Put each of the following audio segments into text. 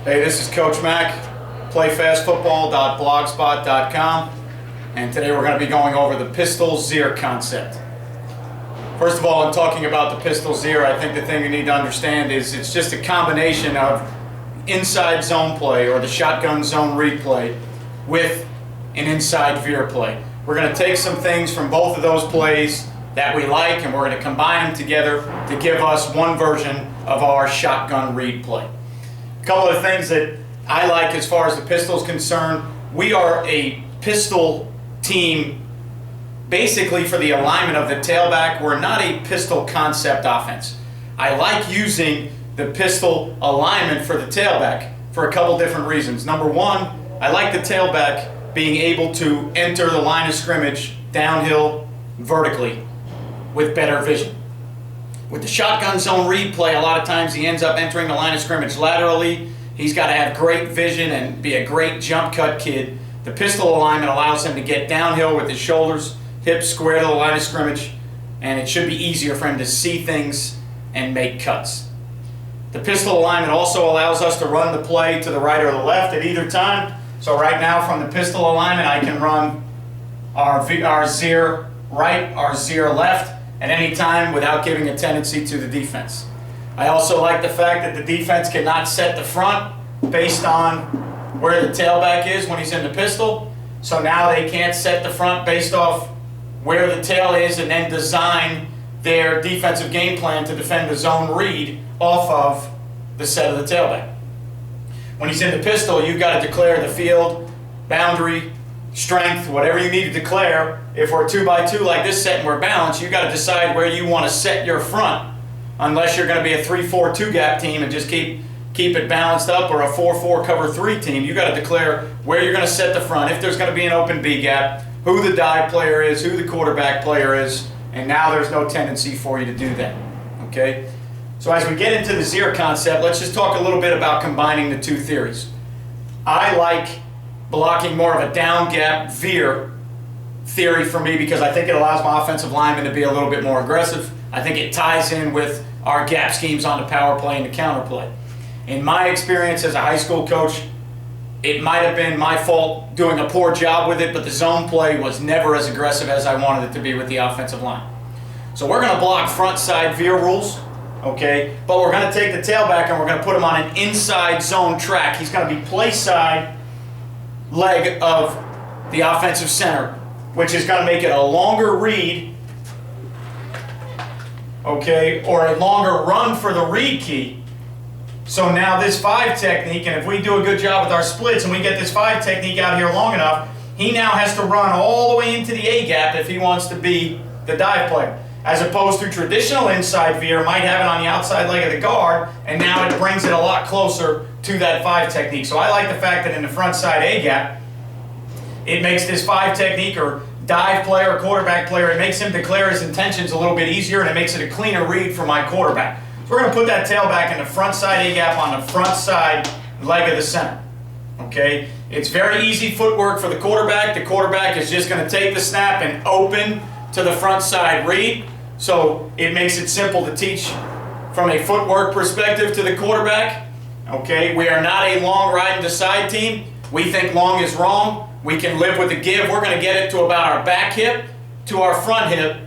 Hey, this is Coach Mac, playfastfootball.blogspot.com, and today we're going to be going over the pistol zeer concept. First of all, in talking about the pistol zeer, I think the thing you need to understand is it's just a combination of inside zone play or the shotgun zone read play with an inside veer play. We're going to take some things from both of those plays that we like and we're going to combine them together to give us one version of our shotgun read play. A couple of things that I like as far as the pistol is concerned: we are a pistol team basically for the alignment of the tailback. We're not a pistol concept offense. I like using the pistol alignment for the tailback for a couple different reasons. Number one, I like the tailback being able to enter the line of scrimmage downhill vertically with better vision. With the shotgun zone read play, a lot of times he ends up entering the line of scrimmage laterally. He's got to have great vision and be a great jump cut kid. The pistol alignment allows him to get downhill with his shoulders, hips square to the line of scrimmage, and it should be easier for him to see things and make cuts. The pistol alignment also allows us to run the play to the right or the left at either time. So right now from the pistol alignment, I can run our zeer right, our zeer left at any time without giving a tendency to the defense. I also like the fact that the defense cannot set the front based on where the tailback is when he's in the pistol. So now they can't set the front based off where the tail is and then design their defensive game plan to defend the zone read off of the set of the tailback. When he's in the pistol, you've got to declare the field, boundary, strength, whatever you need to declare. If we're 2x2 like this set and we're balanced, you've got to decide where you want to set your front. Unless you're going to be a 3-4-2 gap team and just keep it balanced up, or a 4-4 cover 3 team, you've got to declare where you're going to set the front, if there's going to be an open B gap, who the dive player is, who the quarterback player is, and now there's no tendency for you to do that. Okay? So as we get into the zeer concept, let's just talk a little bit about combining the two theories. I like blocking more of a down gap veer theory for me because I think it allows my offensive linemen to be a little bit more aggressive. I think it ties in with our gap schemes on the power play and the counter play. In my experience as a high school coach, it might have been my fault doing a poor job with it, but the zone play was never as aggressive as I wanted it to be with the offensive line. So we're going to block front side veer rules, okay? But we're going to take the tailback and we're going to put him on an inside zone track. He's going to be play side leg of the offensive center, which is going to make it a longer read, okay, or a longer run for the read key. So now this 5 technique, and if we do a good job with our splits and we get this 5 technique out here long enough, he now has to run all the way into the A gap if he wants to be the dive player. As opposed to traditional inside veer, might have it on the outside leg of the guard, and now it brings it a lot closer to that 5 technique. So I like the fact that in the front side A gap, it makes this 5 technique or dive player, quarterback player, it makes him declare his intentions a little bit easier, and it makes it a cleaner read for my quarterback. So we're going to put that tailback in the front side A gap on the front side leg of the center. Okay? It's very easy footwork for the quarterback. The quarterback is just going to take the snap and open to the front side read. So it makes it simple to teach from a footwork perspective to the quarterback. Okay? We are not a long ride and decide team. We think long is wrong. We can live with the give. We're going to get it to about our back hip to our front hip,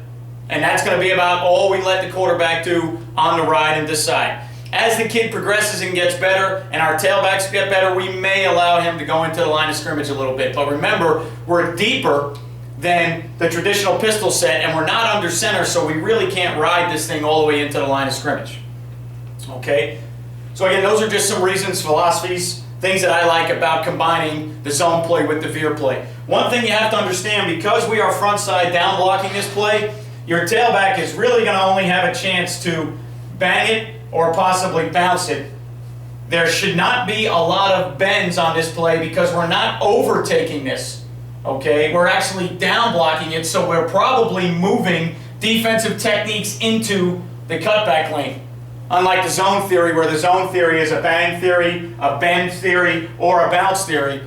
and that's going to be about all we let the quarterback do on the ride and decide. As the kid progresses and gets better and our tailbacks get better, we may allow him to go into the line of scrimmage a little bit. But remember, we're deeper than the traditional pistol set, and we're not under center, so we really can't ride this thing all the way into the line of scrimmage. Okay? So again, those are just some reasons, philosophies, things that I like about combining the zone play with the veer play. One thing you have to understand, because we are front side down blocking this play, your tailback is really going to only have a chance to bang it or possibly bounce it. There should not be a lot of bends on this play because we're not overtaking this. Okay? We're actually down blocking it, so we're probably moving defensive techniques into the cutback lane. Unlike the zone theory, where the zone theory is a bang theory, a bend theory, or a bounce theory,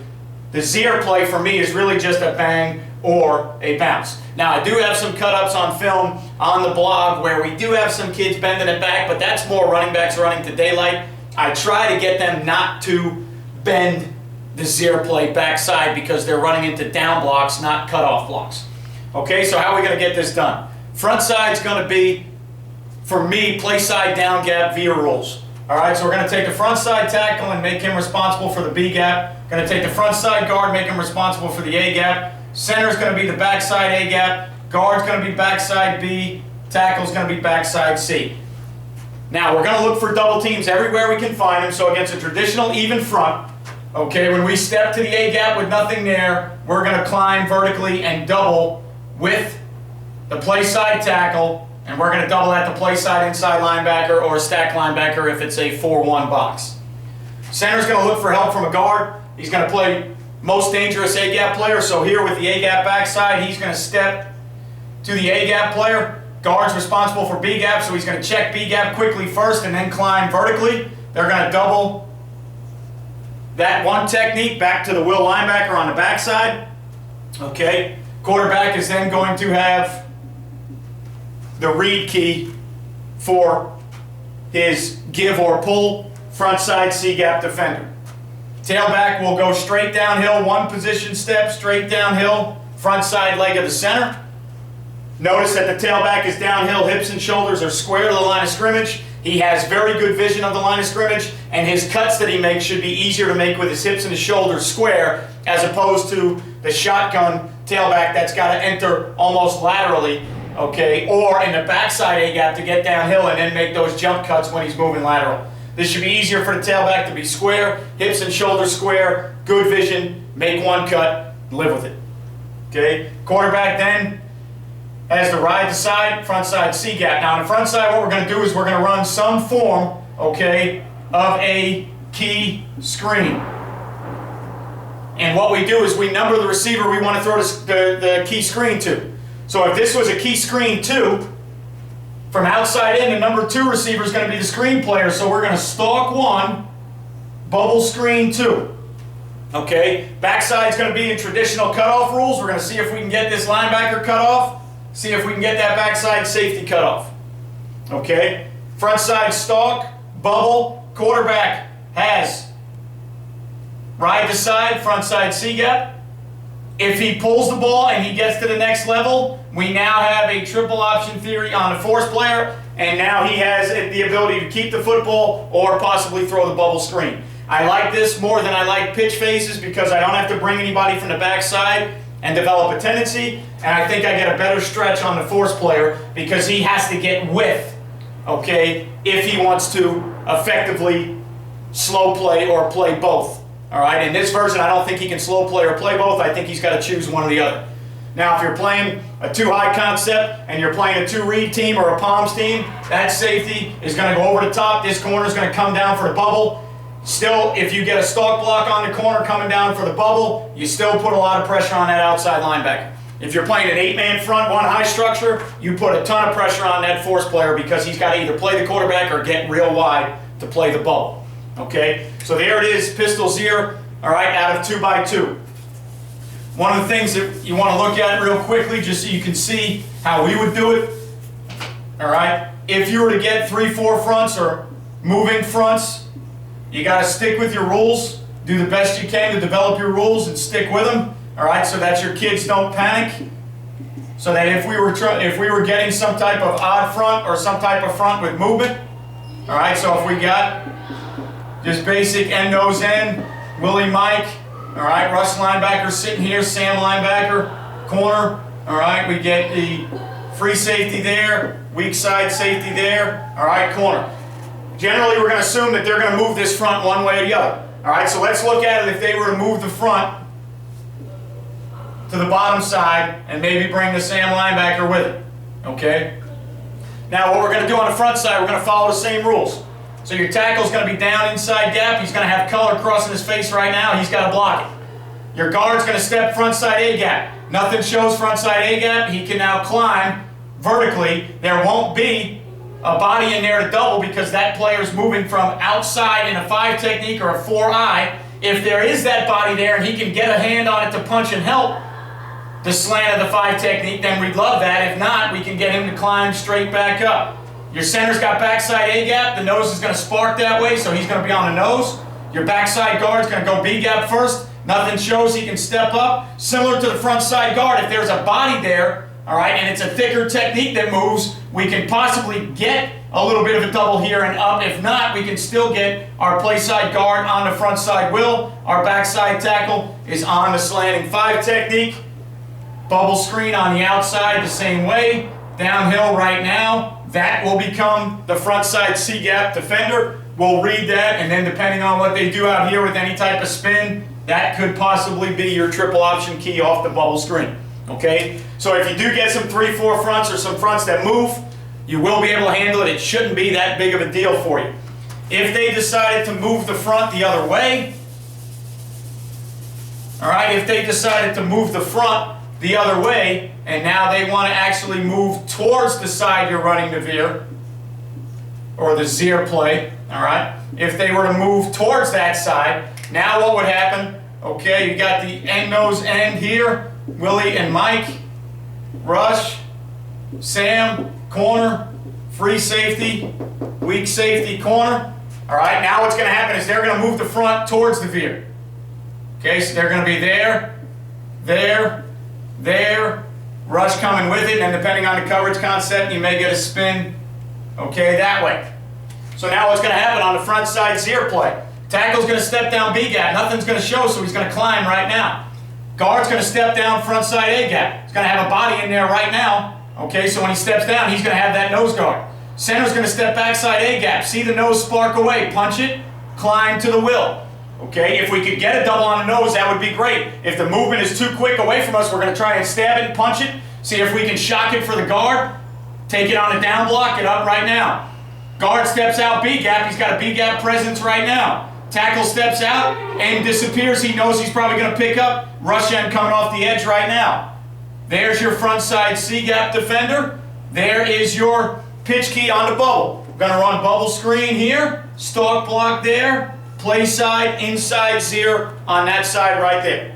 the zeer play for me is really just a bang or a bounce. Now, I do have some cut-ups on film on the blog where we do have some kids bending it back, but that's more running backs running to daylight. I try to get them not to bend the zeer play backside because they're running into down blocks, not cutoff blocks. Okay, so how are we going to get this done? Front side's going to be, for me, play side down gap Veer rules. All right, so we're going to take the front side tackle and make him responsible for the B gap. Going to take the front side guard, make him responsible for the A gap. Center's going to be the backside A gap. Guard's going to be backside B. Tackle's going to be backside C. Now, we're going to look for double teams everywhere we can find them. So against a traditional even front, okay, when we step to the A gap with nothing there, we're going to climb vertically and double with the play side tackle, and we're going to double at the play side inside linebacker or a stack linebacker if it's a 4-1 box. Center's going to look for help from a guard. He's going to play most dangerous A gap player. So here with the A gap backside, he's going to step to the A gap player. Guard's responsible for B gap, so he's going to check B gap quickly first and then climb vertically. They're going to double that one technique back to the will linebacker on the backside. Okay. Quarterback is then going to have the read key for his give or pull front side C gap defender. Tailback will go straight downhill, one position step, straight downhill, front side leg of the center. Notice that the tailback is downhill, hips and shoulders are square to the line of scrimmage. He has very good vision of the line of scrimmage, and his cuts that he makes should be easier to make with his hips and his shoulders square, as opposed to the shotgun tailback that's got to enter almost laterally, okay, or in the backside A gap to get downhill and then make those jump cuts when he's moving lateral. This should be easier for the tailback to be square, hips and shoulders square, good vision, make one cut, live with it. Okay, quarterback then has the ride to side, front side C gap. Now on the front side, what we're going to do is we're going to run some form, okay, of a key screen. And what we do is we number the receiver we want to throw the key screen to. So if this was a key screen 2, from outside in, the number 2 receiver is going to be the screen player. So we're going to stalk 1, bubble screen 2. Okay, backside is going to be in traditional cutoff rules. We're going to see if we can get this linebacker cut off. See if we can get that backside safety cut off. Okay, front side stalk, bubble, quarterback has ride to side, front side C gap. If he pulls the ball and he gets to the next level, we now have a triple option theory on the force player, and now he has the ability to keep the football or possibly throw the bubble screen. I like this more than I like pitch phases because I don't have to bring anybody from the backside and develop a tendency, and I think I get a better stretch on the force player because he has to get width, okay, if he wants to effectively slow play or play both. All right, in this version, I don't think he can slow play or play both. I think he's got to choose one or the other. Now, if you're playing a 2-high concept and you're playing a 2-read team or a palms team, that safety is going to go over the top. This corner is going to come down for the bubble. Still, if you get a stalk block on the corner coming down for the bubble, you still put a lot of pressure on that outside linebacker. If you're playing an 8-man front, 1-high structure, you put a ton of pressure on that force player because he's got to either play the quarterback or get real wide to play the bubble. Okay, so there it is, pistol zeer, all right, out of 2x2. One of the things that you want to look at real quickly, just so you can see how we would do it, all right, if you were to get 3-4 fronts or moving fronts, you got to stick with your rules, do the best you can to develop your rules and stick with them, all right, so that your kids don't panic, so that if we were getting some type of odd front or some type of front with movement, all right, so if we got just basic end nose end, Willie Mike, all right, Rush linebacker sitting here, Sam linebacker, corner, all right, we get the free safety there, weak side safety there, all right, corner. Generally, we're going to assume that they're going to move this front one way or the other. All right, so let's look at it if they were to move the front to the bottom side and maybe bring the Sam linebacker with it, okay? Now, what we're going to do on the front side, we're going to follow the same rules. So your tackle's going to be down inside gap. He's going to have color crossing his face right now. He's got to block it. Your guard's going to step front side A gap. Nothing shows front side A gap. He can now climb vertically. There won't be a body in there to double because that player's moving from outside in a 5 technique or a 4-eye. If there is that body there and he can get a hand on it to punch and help the slant of the 5 technique, then we'd love that. If not, we can get him to climb straight back up. Your center's got backside A gap. The nose is going to spark that way, so he's going to be on the nose. Your backside guard's going to go B gap first. Nothing shows, he can step up. Similar to the front side guard, if there's a body there, all right, and it's a thicker technique that moves, we can possibly get a little bit of a double here and up. If not, we can still get our play side guard on the front side will. Our backside tackle is on the slanting 5 technique. Bubble screen on the outside the same way. Downhill right now, that will become the front side C gap defender. We'll read that, and then depending on what they do out here with any type of spin, that could possibly be your triple option key off the bubble screen. Okay? So if you do get some 3-4 fronts or some fronts that move, you will be able to handle it. It shouldn't be that big of a deal for you. If they decided to move the front the other way, all right, if they decided to move the front the other way, and now they want to actually move towards the side you're running the Veer, or the zeer play, all right? If they were to move towards that side, now what would happen? Okay, you got the end nose end here, Willie and Mike, rush, Sam, corner, free safety, weak safety, corner. All right, now what's going to happen is they're going to move the front towards the Veer. Okay, so they're going to be there, there, there, rush coming with it, and depending on the coverage concept, you may get a spin, okay, that way. So now what's going to happen on the front side zeer play? Tackle's going to step down B gap. Nothing's going to show, so he's going to climb right now. Guard's going to step down front side A gap. He's going to have a body in there right now. Okay, so when he steps down, he's going to have that nose guard. Center's going to step backside A gap. See the nose spark away. Punch it, climb to the will. Okay, if we could get a double on the nose, that would be great. If the movement is too quick away from us, we're going to try and stab it and punch it. See if we can shock it for the guard. Take it on the down block, get up right now. Guard steps out B gap. He's got a B gap presence right now. Tackle steps out and disappears. He knows he's probably going to pick up. Rush end coming off the edge right now. There's your front side C gap defender. There is your pitch key on the bubble. We're going to run bubble screen here. Stalk block there. Play side, inside zeer on that side right there.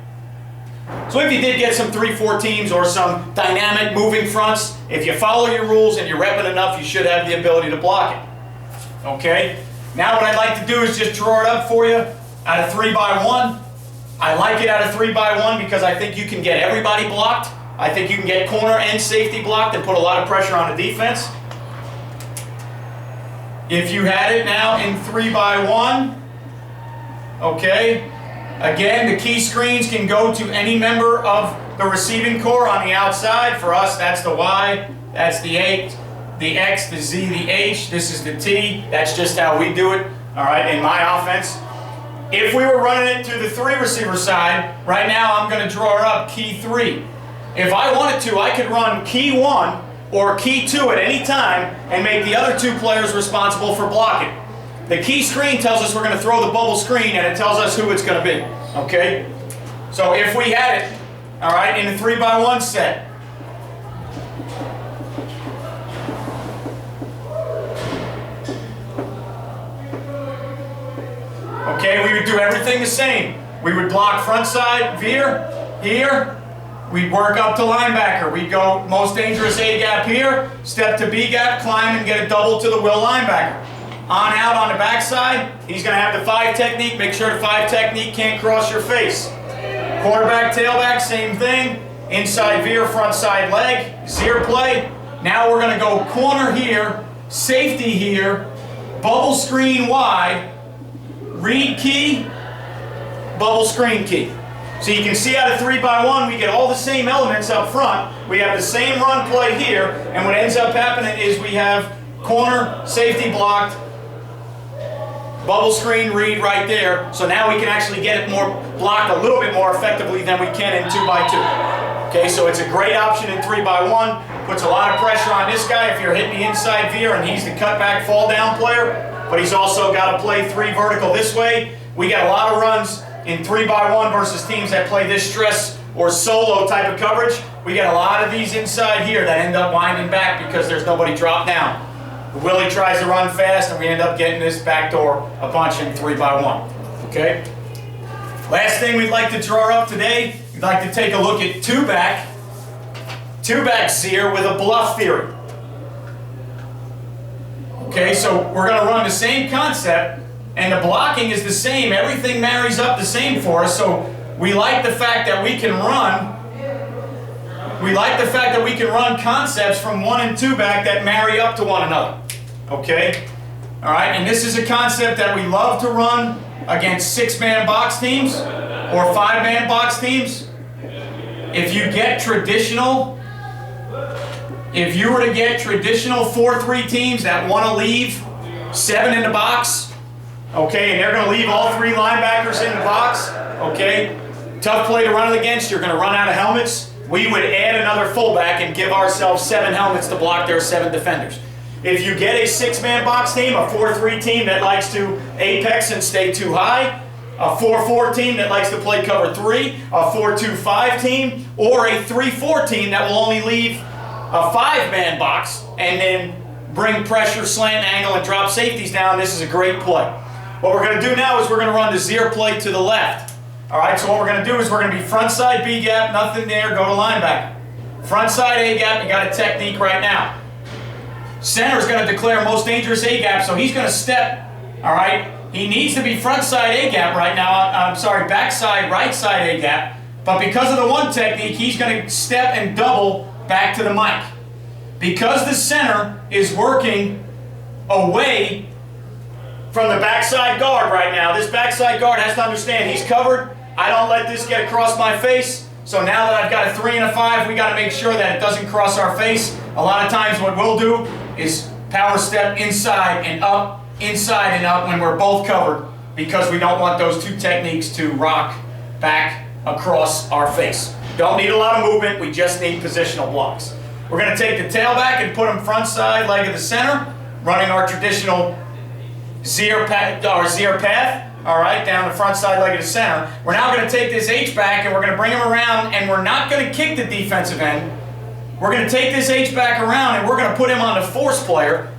So if you did get some 3-4 teams or some dynamic moving fronts, if you follow your rules and you rep it enough, you should have the ability to block it. Okay? Now what I'd like to do is just draw it up for you out of 3x1. I like it out of 3x1 because I think you can get everybody blocked. I think you can get corner and safety blocked and put a lot of pressure on the defense. If you had it now in 3x1, okay, again, the key screens can go to any member of the receiving core on the outside. For us, that's the Y, that's the 8. The X, the Z, the H, this is the T. That's just how we do it, all right, in my offense. If we were running it to the 3 receiver side, right now I'm going to draw up key 3. If I wanted to, I could run key 1 or key 2 at any time and make the other 2 players responsible for blocking. The key screen tells us we're going to throw the bubble screen, and it tells us who it's going to be, okay? So if we had it, all right, in the 3x1 set, okay, we would do everything the same. We would block front side, Veer, here. We'd work up to linebacker. We'd go most dangerous A gap here, step to B gap, climb and get a double to the will linebacker. On out on the backside, he's going to have the 5 technique. Make sure the 5 technique can't cross your face. Quarterback, tailback, same thing. Inside Veer, front side leg, zeer play. Now we're going to go corner here, safety here, bubble screen wide, read key, bubble screen key. So you can see out of 3x1, we get all the same elements up front. We have the same run play here, and what ends up happening is we have corner, safety blocked, bubble screen read right there. So now we can actually get it more blocked a little bit more effectively than we can in 2x2. Okay, so it's a great option in 3x1. Puts a lot of pressure on this guy if you're hitting the inside Veer and he's the cutback fall down player. But he's also got to play 3 vertical this way. We got a lot of runs in 3x1 versus teams that play this stress or solo type of coverage. We get a lot of these inside here that end up winding back because there's nobody dropped down. Willie tries to run fast and we end up getting this backdoor a bunch in 3x1. Okay? Last thing we'd like to draw up today, we'd like to take a look at 2-back zeer with a bluff theory. Okay, so we're going to run the same concept, and the blocking is the same. Everything marries up the same for us, so we like the fact that we can run. We like the fact that we can run concepts from 1 and 2 back that marry up to one another. Okay? All right, and this is a concept that we love to run against 6-man box teams or 5-man box teams. If you were to get traditional 4-3 teams that want to leave 7 in the box, okay, and they're going to leave all 3 linebackers in the box, okay, tough play to run it against, you're going to run out of helmets. We would add another fullback and give ourselves 7 helmets to block their 7 defenders. If you get a 6-man box team, a 4-3 team that likes to apex and stay too high, a 4-4 team that likes to play cover 3, a 4-2-5 team, or a 3-4 team that will only leave a 5-man box and then bring pressure, slant, angle, and drop safeties down, this is a great play. What we're going to do now is we're going to run the zeer play to the left. All right, so what we're going to do is we're going to be front side B gap, nothing there, go to linebacker. Front side A gap, you got a technique right now. Center is going to declare most dangerous A gap, so he's going to step, all right? He needs to be front side A gap right now, back side, right side A gap, but because of the 1 technique, he's going to step and double back to the mic. Because the center is working away from the backside guard right now, this backside guard has to understand he's covered. I don't let this get across my face. So now that I've got a 3 and a 5, we got to make sure that it doesn't cross our face. A lot of times what we'll do is power step inside and up when we're both covered, because we don't want those 2 techniques to rock back across our face. Don't need a lot of movement, we just need positional blocks. We're going to take the tailback and put him front side leg of the center, running our traditional zeer path, all right, down the front side leg of the center. We're now going to take this H-back and we're going to bring him around, and we're not going to kick the defensive end. We're going to take this H-back around and we're going to put him on the force player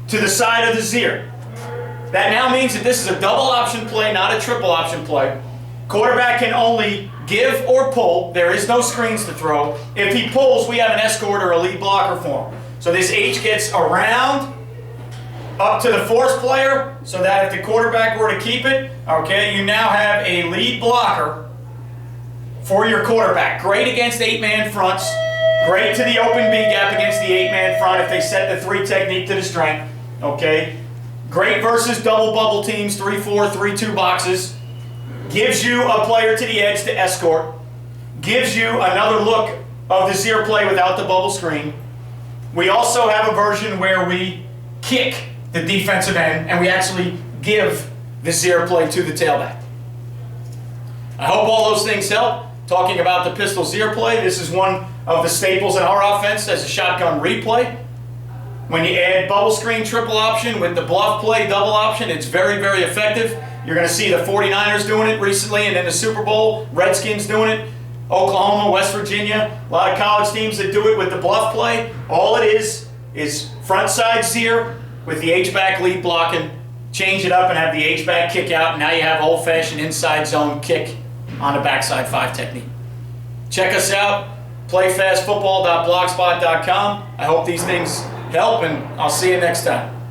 to the side of the zeer. That now means that this is a double option play, not a triple option play. Quarterback can only give or pull. There is no screens to throw. If he pulls, we have an escort or a lead blocker for him. So this H gets around up to the force player, so that if the quarterback were to keep it, okay, you now have a lead blocker for your quarterback. Great against 8-man fronts. Great to the open B gap against the 8-man front if they set the 3 technique to the strength. Okay. Great versus double bubble teams, 3-4, 3-2 boxes. Gives you a player to the edge to escort. Gives you another look of the zeer play without the bubble screen. We also have a version where we kick the defensive end and we actually give the zeer play to the tailback. I hope all those things help. Talking about the pistol zeer play, this is one of the staples in our offense as a shotgun replay. When you add bubble screen triple option with the bluff play double option, it's very, very effective. You're going to see the 49ers doing it recently, and in the Super Bowl, Redskins doing it, Oklahoma, West Virginia, a lot of college teams that do it with the bluff play. All it is front side zeer with the H-back lead blocking, change it up and have the H-back kick out, and now you have old-fashioned inside zone kick on the backside 5 technique. Check us out, playfastfootball.blogspot.com. I hope these things help, and I'll see you next time.